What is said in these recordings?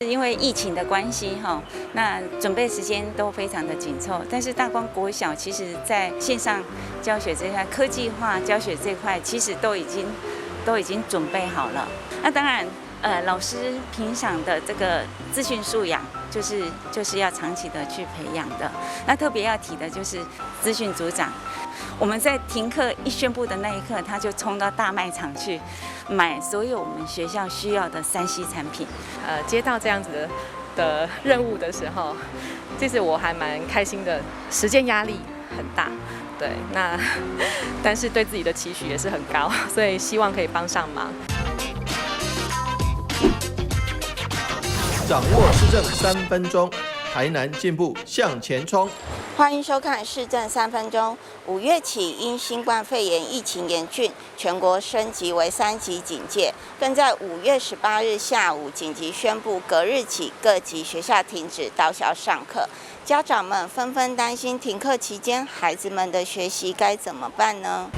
因为疫情的关系那准备时间都非常的紧凑。但是大光国小其实在线上教学这块、科技化教学这块，其实都已经准备好了。那当然，老师平常的这个资讯素养，就是要长期的去培养的。那特别要提的就是资讯组长。我们在停课一宣布的那一刻，他就冲到大卖场去买所有我们学校需要的3C 产品。接到这样子的任务的时候，其实我还蛮开心的，时间压力很大，对，但是对自己的期许也是很高，所以希望可以帮上忙。掌握市政3分钟，台南进步向前冲。欢迎收看市政3分钟。5月起，因新冠肺炎疫情严峻，全国升级为3级警戒，更在5月18日下午紧急宣布，隔日起各级学校停止到校上课。家长们纷纷担心，停课期间孩子们的学习该怎么办呢？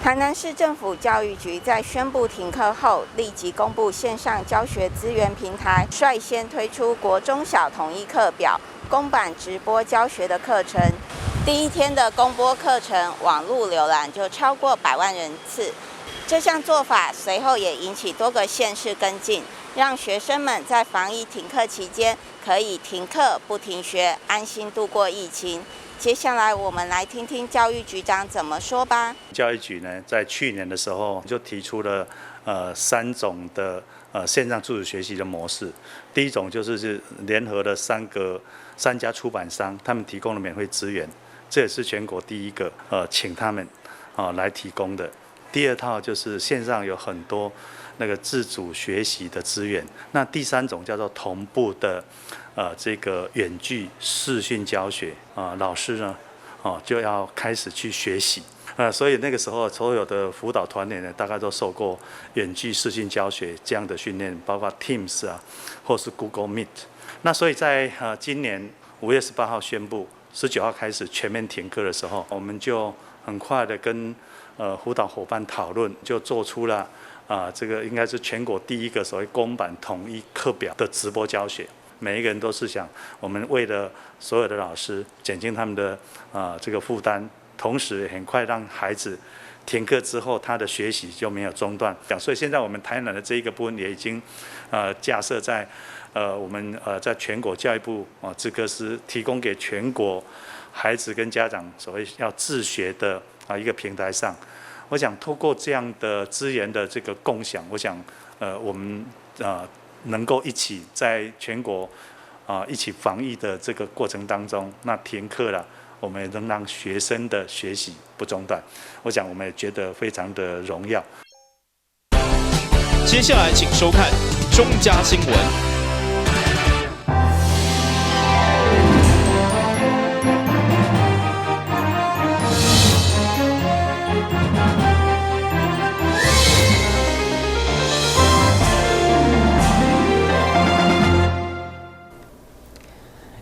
台南市政府教育局在宣布停课后，立即公布线上教学资源平台，率先推出国中小统一课表、公版直播教学的课程。第一天的公播课程网络浏览就超过100万人次。这项做法随后也引起多个县市跟进，让学生们在防疫停课期间可以停课不停学，安心度过疫情。接下来我们来听听教育局长怎么说吧。教育局呢，在去年的时候就提出了3种的线上自主学习的模式。第一种就是联合了3家出版商，他们提供了免费资源，这也是全国第一个请他们来提供的。第二套就是线上有很多那个自主学习的资源。那第3种叫做同步的这个远距视讯教学老师呢就要开始去学习所以那个时候所有的辅导团体呢，大概都受过远距视讯教学这样的训练，包括 Teams 或是 Google Meet。那所以在今年5月18号宣布19号开始全面停课的时候，我们就很快的跟辅导伙伴讨论，就做出了这个应该是全国第一个所谓公版统一课表的直播教学。每一个人都是想，我们为了所有的老师减轻他们的这个负担，同时很快让孩子停课之后他的学习就没有中断。所以现在我们台南的这一个部分也已经架设在我们在全国教育部资科司提供给全国孩子跟家长所谓要自学的一个平台上。我想透过这样的资源的这个共享，我想我们能够一起在全国一起防疫的这个过程当中，那停课了，我们也能让学生的学习不中断。我想我们也觉得非常的荣耀。接下来请收看中嘉新闻。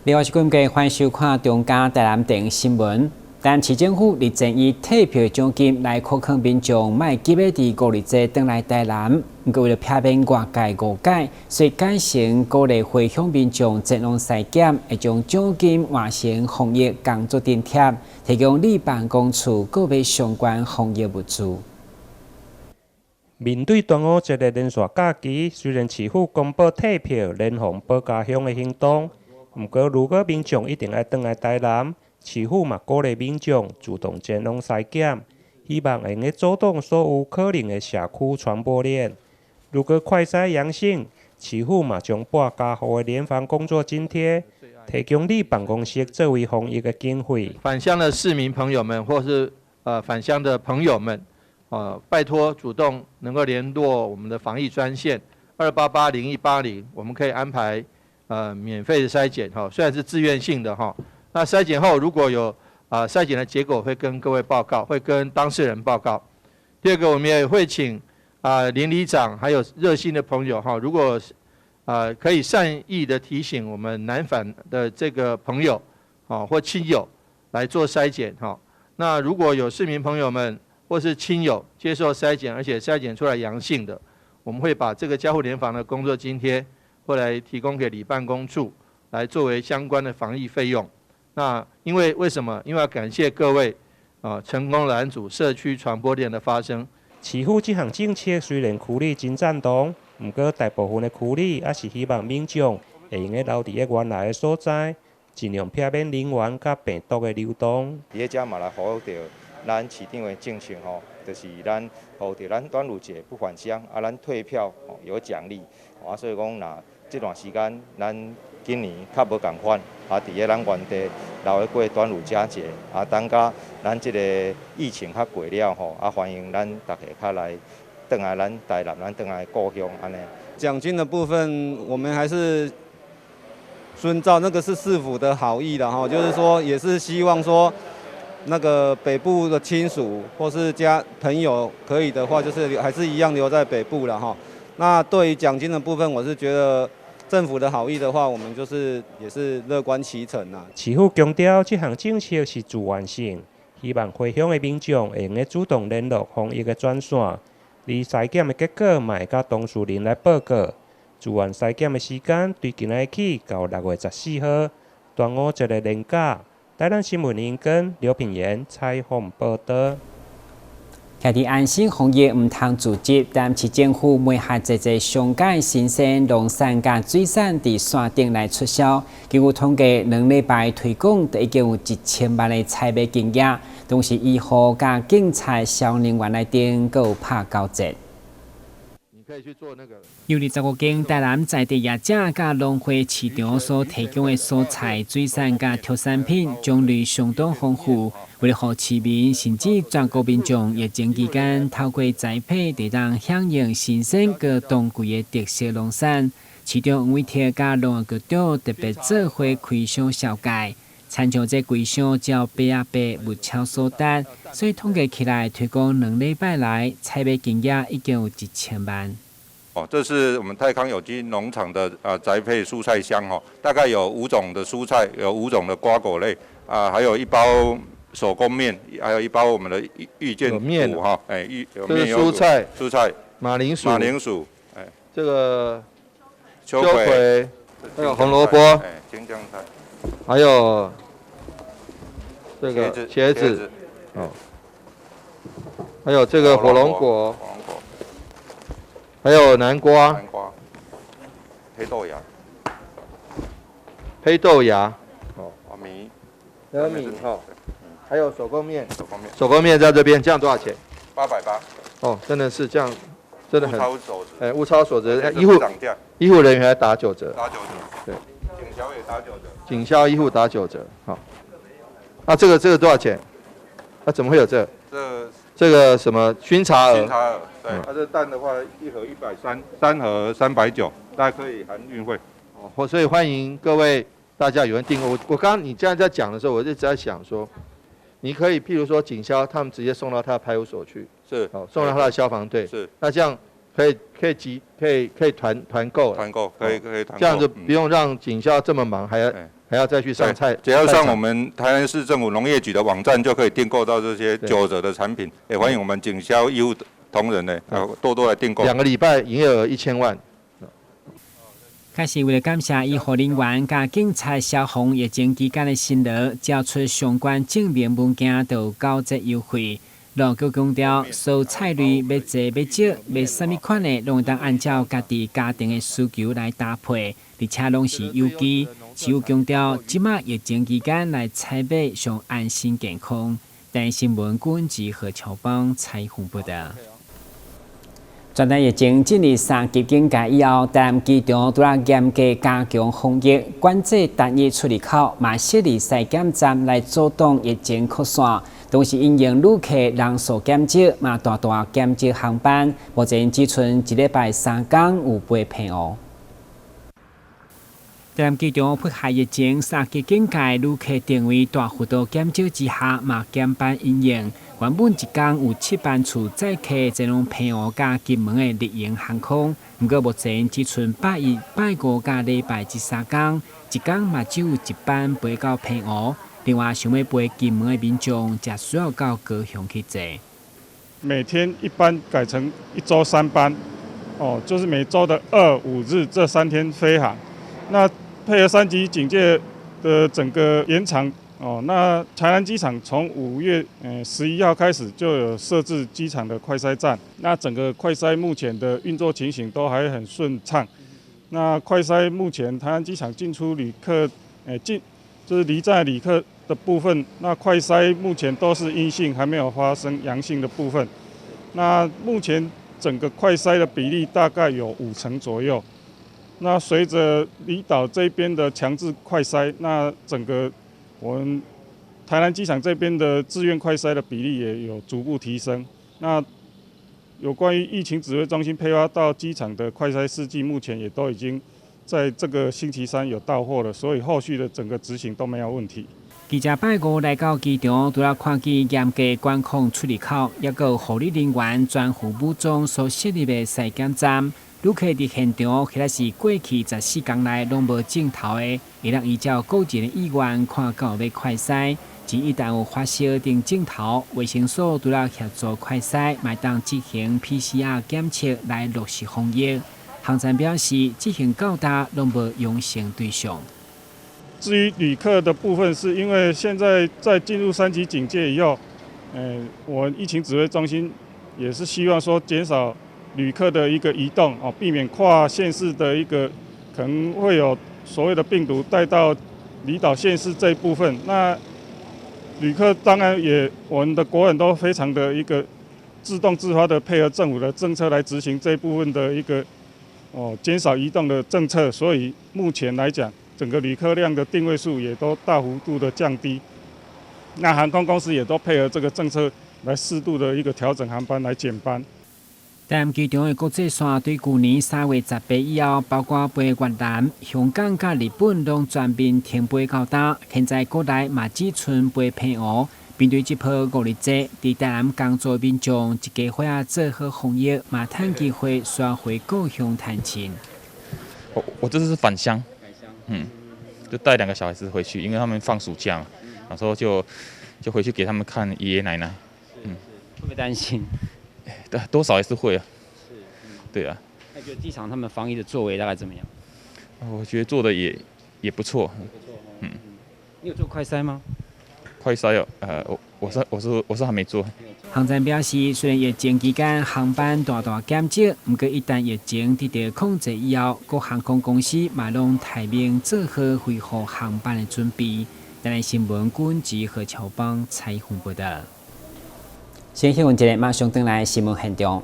另外是各位欢迎收看中嘉台南电视新闻。但市政府日前以退票奖金来苛刻民众，卖急要伫5日节回来台南。不过为了避免外界误解，所以改成鼓励回乡民众前往筛检，会将奖金换成防疫工作津贴，提供立办公处购买相关防疫物资。面对端午节的连续假期，虽然市府公布退票联防保家乡的行动。不过，如果民众一定要回来台南，市府嘛鼓励民众主动前往筛检，希望能够阻挡所有可能的社区传播链。如果快筛阳性，市府嘛将拨家户的联防工作津贴，提供你办公室作为防疫的经费。返乡的市民朋友们，或是返乡的朋友们，拜托主动能够联络我们的防疫专线2880180，我们可以安排。免费的筛检虽然是自愿性的那筛检后如果有筛检的结果会跟各位报告，会跟当事人报告。第二个，我们也会请邻里长还有热心的朋友如果可以善意的提醒我们南返的这个朋友或亲友来做筛检那如果有市民朋友们或是亲友接受筛检，而且筛检出来阳性的，我们会把这个交互联防的工作津贴会来提供给里办公处，来作为相关的防疫费用。那为什么？因为要感谢各位成功拦阻社区传播链的发生。市府这项政策虽然区里真赞同，不过大部分的区里也是希望民众会用留伫原来的所在，尽量避免人员甲病毒的流动。伫遮嘛来呼吁咱市长的政策就是咱呼吁咱端午节不返乡，咱退票有奖励，所以讲若这段时间咱今年较无共款，伫咱原地留过端午佳节，等甲咱这个疫情较过了欢迎咱大家较来回来咱台南，咱回来故乡安尼。奖金的部分，我们还是遵照那个是市府的好意的就是说也是希望说那个北部的亲属或是朋友可以的话，就是还是一样留在北部了那对于奖金的部分，我是觉得政府的好意的话，我们也是乐观其成啦。市府强调，这项政策是自愿性，希望回乡的民众会用主动联络防疫的专线，而筛检的结果嘛会甲当事人来报告。自愿筛检的时间对今仔起到6月14号，端午节的连假。台南新闻引根刘品言采访报道。徛伫安心防疫唔通自责，但市政府每下一上届新鲜农产甲水产伫线顶来促销。根据统计，2礼拜推广就已经有1000万的采买金额，同时医护甲警察消人员来顶，佮有拍交折。可以去做那个。有25间台南在地业者甲农会市场所提供的蔬菜、水产甲特产品种类相当丰富，为了让市民甚至全国民众疫情期间透过栽培，得当享用新鲜佮当季的特色农产。市长黄伟铁甲农业局长特别做伙开箱销界。参照这规箱照800物超所得，所以统计起来，推广2礼拜来，采买金额已经有1000万。这是我们泰康有机农场的宅配蔬菜箱大概有5种的蔬菜，有5种的瓜果类还有1包手工面，还有1包我们的玉见有面有这面是蔬菜，马铃薯，这个秋葵，还有红萝卜，青江菜。还有这个茄子，还有这个火龙果，还有南瓜，黑豆芽，米，还有手工面，手工面在这边，这样多少钱？880。真的是这样，真的很物超所值，医护人员还打9折，对，警消也打9折。警消医护打9折，这个多少钱？怎么会有这个什么熏茶鹅？熏茶鹅，对，它这蛋的话，1盒130，3盒390，大家可以含运费。所以欢迎各位大家有人订购。我刚刚你这样在讲的时候，我就在想说，你可以譬如说警消他们直接送到他的派出所去，送到他的消防队，那这样可以团购，可以团购，这样子不用让警消这么忙，还要再去上菜，只要上我们台南市政府农业局的网站就可以订购到这些9折的产品。也欢迎我们警消医护同仁多多来订购。2个礼拜营业额1000万。开始为了感谢医护人员甲警察、消防疫情期间的辛劳，交出相关证明物件都有9折优惠。农局强调，所有菜类要济要少，要什么款的，拢当按照家己家庭的需求来搭配，而且拢是有机。市府强调，即马疫情期间来采买上安心健康。但新闻顾及何乔邦采访报道。全台疫情进入3级警戒以后，台南机场拄仔严格加强防疫，管制单一出入口，嘛设立筛检站来阻挡疫情扩散。同时，因应旅客人数减少，嘛大减少航班，目前只剩1礼拜3天有8批哦。台南机场迫害疫情3级警戒，旅客定位大幅度减少之下，嘛减班营业。原本一天有7班次载客前往澎湖甲金门的日营航空，不过目前只剩拜1、拜5甲礼拜这3天，一天嘛只有1班飞到澎湖。另外，想要飞金门的民众，则需要到高雄去坐。每天1班改成1周3班，就是每周的2、5日这3天飞航。那配合3级警戒的整个延长，那台南机场从5月11号开始就有设置机场的快筛站，那整个快筛目前的运作情形都还很顺畅。那快筛目前台南机场进出旅客，就是离站旅客的部分，那快筛目前都是阴性，还没有发生阳性的部分。那目前整个快筛的比例大概有50%左右。那随着离岛这边的强制快筛，那整个我们台南机场这边的自愿快筛的比例也有逐步提升。那有关于疫情指挥中心配发到机场的快筛试剂，目前也都已经在这个星期3有到货了，所以后续的整个执行都没有问题。记者拜5来到机场，除了看见严格管控出入口，也有护理人员全副武装所设立的筛检站。旅客伫现场，或者是过去14天内拢无镜头的，会当依照个人的意愿看到要快筛。只一旦有发烧等镜头，卫生所除了协助快筛，嘛当执行 PCR 检测来落实防疫。航站表示，执行到达拢无阳性对象。至于旅客的部分，是因为现在在进入3级警戒以后，我疫情指挥中心也是希望说减少旅客的一个移动，避免跨县市的一个可能会有所谓的病毒带到离岛县市这一部分。那旅客当然也，我们的国人都非常的一个自动自发的配合政府的政策来执行这一部分的一个减少移动的政策，所以目前来讲，整个旅客量的定位数也都大幅度的降低。那航空公司也都配合这个政策来适度的一个调整航班来减班。台南机场的国际线对去年3月18以后，包括飞越南、香港甲日本，拢全面停飞到达。现在国内嘛只剩飞澎湖。面对这波5日节，伫台南工作的民众一家伙仔做好防疫，嘛趁机会刷回故乡探亲。我这次是返乡，就带2个小孩子回去，因为他们放暑假嘛，然后就回去给他们看爷爷奶奶。会不会担心？多少还是会啊。对啊。那觉得机场他们防疫的作为大概怎么样？我觉得做的也不错。你有做快筛吗？快筛哦，我是还没做。航站表示，虽然疫情期间航班大减少，不过一旦疫情得到控制以后，各航空公司嘛拢提名做好恢复航班的准备。台南新闻军及何乔邦采访报道。先新闻一个，马上转来新闻现场。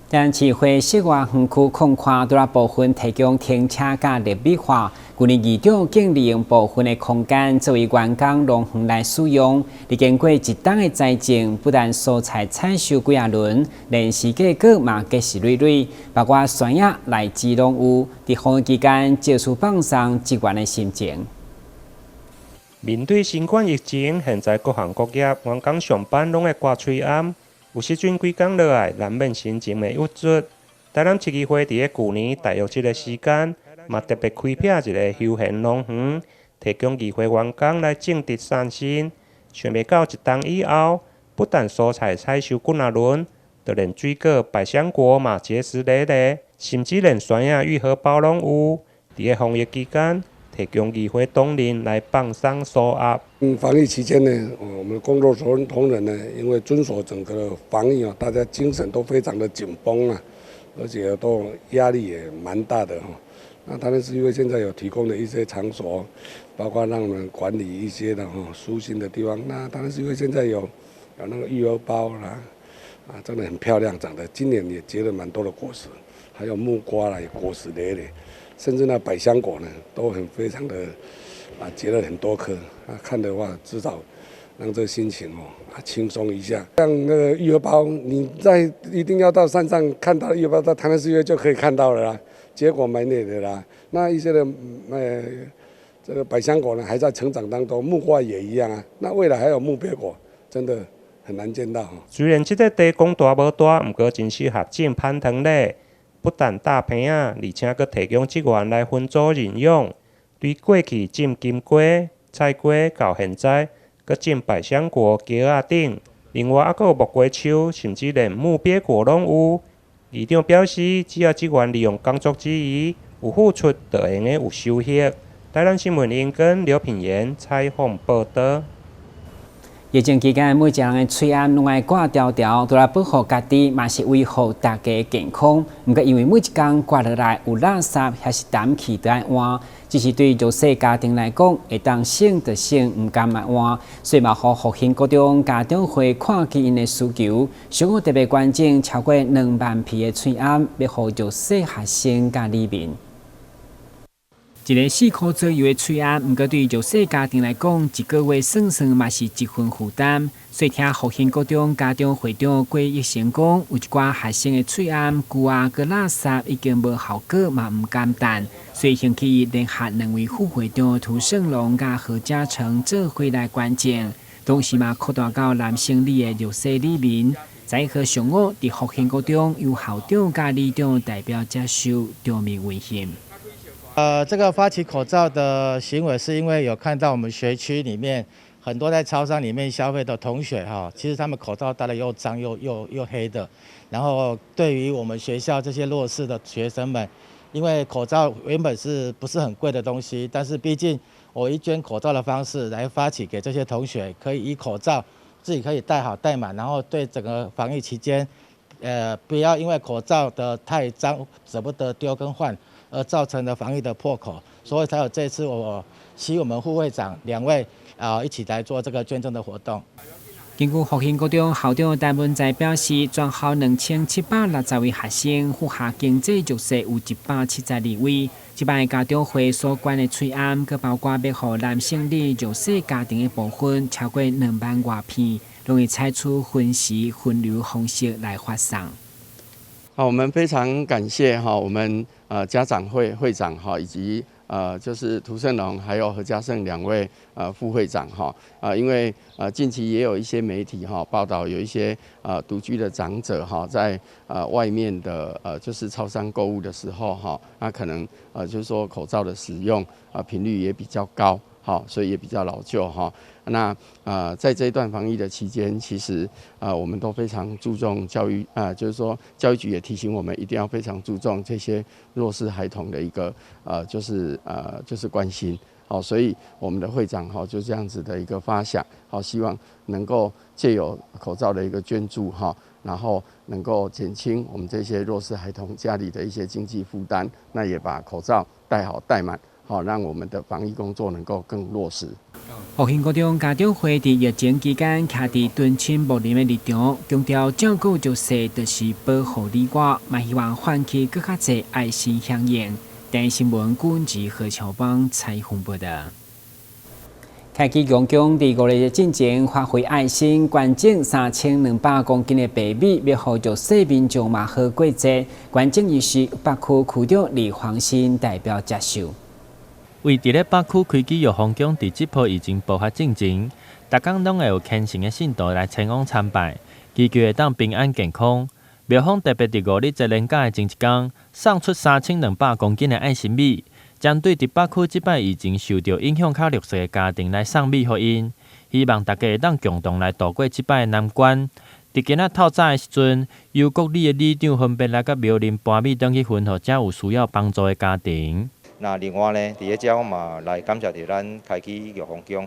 台南市会室外园区空旷多部分提供停车甲立美化。去年议长竟利用部分的空间作为员工农园来使用。历经过1冬的灾情，不但蔬菜采收几啊轮，连时价格嘛皆是累累，包括酸叶、来枝拢有。在防疫期间，借出放松职员的心情。面对新冠疫情，现在各行各业员工上班拢会挂嘴暗。有时阵几工落来，难免心情会郁卒。台南市议会伫去年大约这个时间，嘛特别开辟一个休闲农园，提供议会员工来种植散心。想袂到1冬以后，不但蔬菜采收几啊轮，就连水果、百香果嘛结实累累，甚至连酸叶、玉荷包拢有。伫个防疫期间，提供议会同仁来放松舒压。防疫期间呢，我们工作同仁呢，因为遵守整个防疫大家精神都非常的紧绷啊，而且都压力也蛮大的那当然是因为现在有提供的一些场所，包括让我们管理一些的舒心的地方。那当然是因为现在有那个育儿包啦，真的很漂亮，长得今年也结了蛮多的果实，还有木瓜啦，也果实累累。甚至那百香果呢，都非常的结了很多颗看的话，至少让这个心情轻松一下。像那个育儿包，你一定要到山上看到育儿包，到台南市医院就可以看到了啦，结果蛮累的啦。那一些的这个百香果呢，还在成长当中，木瓜也一样啊。那未来还有木鳖果，真的很难见到。虽然这个地讲大无大，不过真适合种攀藤类，不但大坪啊，而且佫提供资源来分组认养。对过去种金瓜、菜瓜到现在，佫种百香果、茄仔等，另外佫有木瓜树，甚至连木鳖果拢有。议长表示，只要资源利用工作之余，有付出就会用有收获。台南新闻英跟刘品言采访报道。疫情期间，每一个人的嘴暗拢爱挂条条，都来保护家己，嘛是维护大家健康。毋过因为每一天挂落来有垃圾，还是氮气都爱换，只是对弱势家庭来讲，会当省就省，毋甘嘛换。所以嘛，互复兴高中家长会看见因的需求，小学特别关注超过2万批的嘴暗，要互弱势学生甲里面。一个4块左右的嘴暗，毋过对弱势家庭来讲，一个月算算嘛是一份负担。所以听复兴高中家长会长郭益成讲，有一寡学生的嘴暗、旧啊、佮垃圾已经无效果，嘛毋甘等。所以兴起联合2位副会长涂胜龙甲何嘉诚做伙来关键，同时嘛扩大到男性里的弱势里面。在和上午伫复兴高中由校长甲里长代表接受表明威胁。这个发起口罩的行为，是因为有看到我们学区里面很多在超商里面消费的同学其实他们口罩戴得又脏又黑的。然后对于我们学校这些弱势的学生们，因为口罩原本不是很贵的东西，但是毕竟我以捐口罩的方式来发起给这些同学，可以以口罩自己可以戴好戴满，然后对整个防疫期间，不要因为口罩的太脏舍不得丢跟换。而造成的防疫的破口，所以才有这次我们副会长2位一起来做这个捐赠的活动。根据复兴高中校长陈文在表示，全校2760位学生，户下经济弱势有172位。这摆家长会所管的催案，佮包括要予男性里弱势家庭的部分，超过2万多片，拢会采取分时分流方式来发送。我们非常感谢我们家长会会长以及就是涂胜龙还有何嘉胜2位副会长因为近期也有一些媒体报道，有一些独居的长者在外面的就是超商购物的时候那可能就是说口罩的使用频率也比较高。所以也比较老旧那在这一段防疫的期间，其实我们都非常注重教育就是说教育局也提醒我们一定要非常注重这些弱势孩童的一个就是关心所以我们的会长就这样子的一个发想希望能够借由口罩的一个捐助然后能够减轻我们这些弱势孩童家里的一些经济负担，那也把口罩戴好戴满。让我们的防疫工作能够更落实。复兴高中家长会伫疫情期间，徛伫敦亲睦邻的立场，强调照顾弱势就是保护你我，嘛希望唤起更较侪爱心响应。电新闻军及何乔邦采访报道。开基强强伫5日进前发挥爱心，捐赠3200公斤的白米，要互弱势民众嘛好过节。捐赠仪式北区区长李黄新代表接受。为伫咧北区开基药方强伫即波疫情爆发进前，逐工拢会有虔诚的信徒来前往参拜，祈求会当平安健康。庙方特别伫5日节连假的前一天，送出3200公斤的爱心米，针对伫北区即摆疫情受到影响较弱势的家庭来送米予因，希望大家会当共同来度过即摆的难关。伫今仔透早的时阵，由各里的里长分别来甲庙林搬米登去分予遮有需要帮助的家庭。那另外呢，伫咧遮我嘛来感谢着咱开基药方强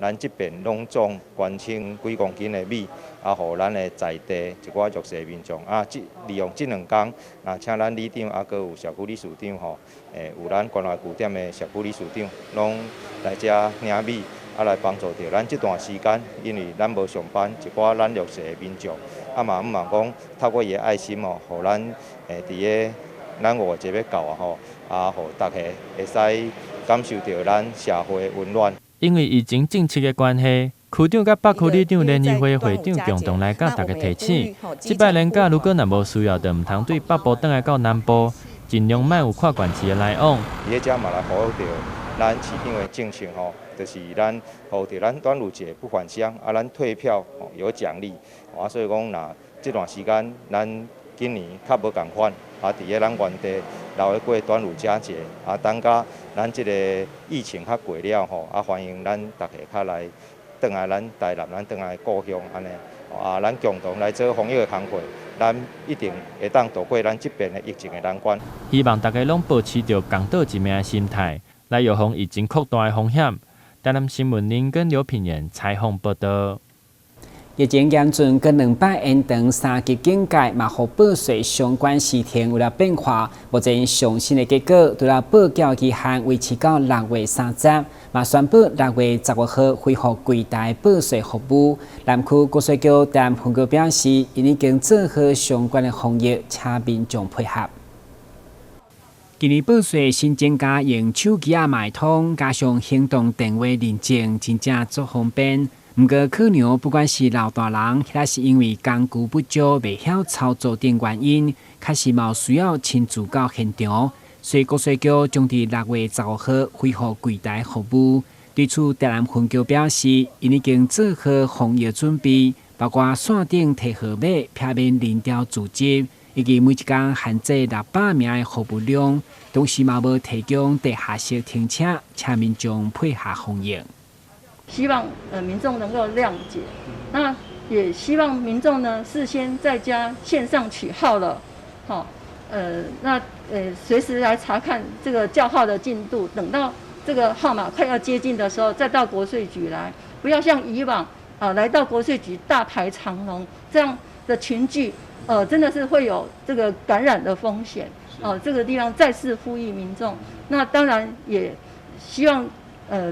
咱这边拢总捐赠几公斤的米，互咱的在地一寡弱势民众利用这2天，请咱里长阁有社区理事长有咱关怀据点的社区理事长，拢来遮领米，来帮助着咱这段时间，因为咱无上班，一寡咱弱势的民众，嘛毋茫讲透过伊的爱心互咱伫咧。咱5节要到互大家会使感受到咱社会的温暖。因为疫情政策的关系，区长甲北区里长联谊会会长共同来甲大家提醒，即摆年假如果若无需要，就毋通对北部转来到南部，尽量莫有跨县市的来往。伫遮嘛来呼吁着咱市长的政策吼，就是咱呼着咱端午节不返乡，咱退票有奖励，所以讲若这段时间咱今年较无共款，伫个咱原地留咧过端午佳节，等甲咱这个疫情较过了吼，欢迎咱大家较来转来咱台南，咱转来故乡安尼，咱共同来做防疫的工作，咱一定会当度过咱这边的疫情的难关。希望大家拢保持着共岛一命的心态，来预防疫情扩大的风险。台南新闻林跟刘品言采访报道。疫情严峻，跟200延长3级警戒，嘛互报税相关事情有了变化。目前上新的结果，除了报缴期限维持到6月30，嘛宣布6月15号恢复柜台报税服务。南区国税局台南分局表示，因已经做好相关的防疫，请民众配合。今年报税新增加用手机买通，加上行动电话认证，真正足方便。不过，可能不管是老大人，还是因为工具不足、未晓操作等原因，确实嘛需要亲自到现场。所以国税局将伫6月15号恢复柜台服务。对此，台南分局表示，因已经做好防疫准备，包括线顶提号码、片面临调组织，以及每一天限制600名的服务量，同时嘛无提供地下室停车，请民众配合防疫。希望民众能够谅解，那也希望民众呢事先在家线上取号了，随时来查看这个叫号的进度，等到这个号码快要接近的时候，再到国税局来，不要像以往来到国税局大排长龙这样的群聚，真的是会有这个感染的风险。这个地方再次呼吁民众，那当然也希望。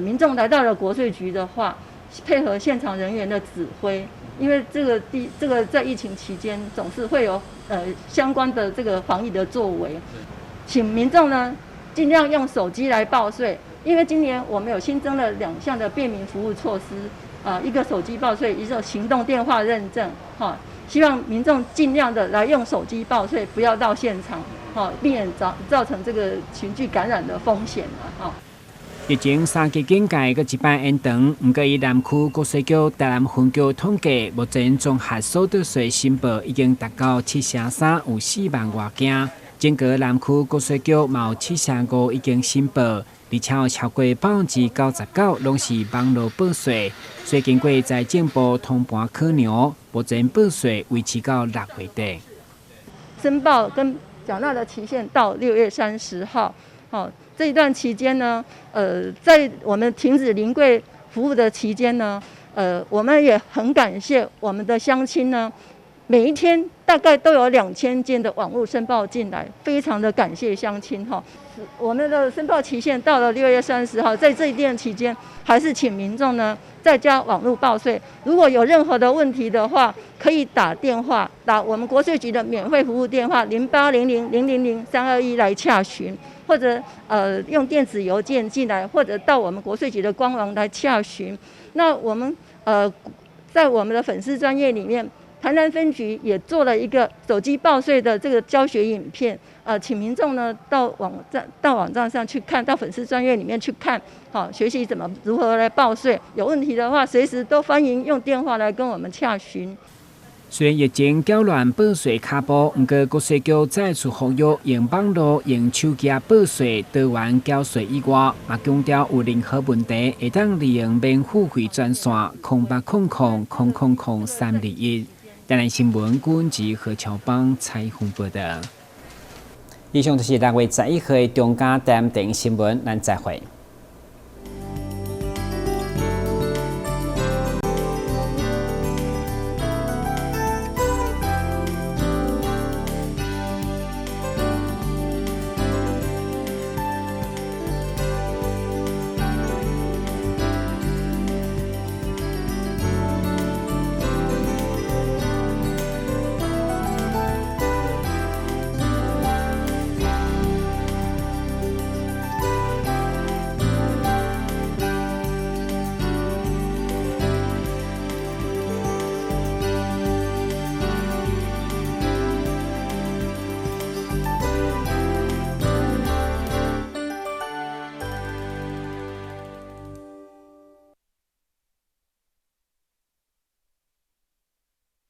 民众来到了国税局的话，配合现场人员的指挥，因为这个在疫情期间总是会有相关的这个防疫的作为，请民众呢尽量用手机来报税，因为今年我们有新增了2项的便民服务措施，一个手机报税，一个行动电话认证，希望民众尽量的来用手机报税，不要到现场，避免造成这个群聚感染的风险了，疫情3级警戒搁一摆延长，不过以南区国税局台南分局统计，目前综合所得税申报已经达到7.3，有4万外件。整个南区国税局嘛有7.5已经申报，而且有超过99%拢是网络报税。所以经过财政部通盘考量，目前报税维持到6月底。申报跟缴纳的期限到6月30号。这一段期间呢，在我们停止临柜服务的期间呢，我们也很感谢我们的乡亲呢，每一天大概都有2000件的网络申报进来，非常的感谢乡亲哈。我们的申报期限到了6月30号，在这一段期间，还是请民众呢在家网络报税。如果有任何的问题的话，可以打电话，打我们国税局的免费服务电话0800000321来洽询。或者用电子邮件进来，或者到我们国税局的官网来洽询。那我们在我们的粉丝专页里面，台南分局也做了一个手机报税的这个教学影片，请民众呢到网站上去看，到粉丝专页里面去看，学习如何来报税。有问题的话，随时都欢迎用电话来跟我们洽询。虽然疫情搅乱报税脚步，不过国税局再次呼吁用网络、用手机报税、多元缴税以外，也强调有任何问题会当利用免付费专线0800000321。台南新闻管及何乔邦采访报道。以上就是6月11号的中嘉台南电视新闻，咱再会。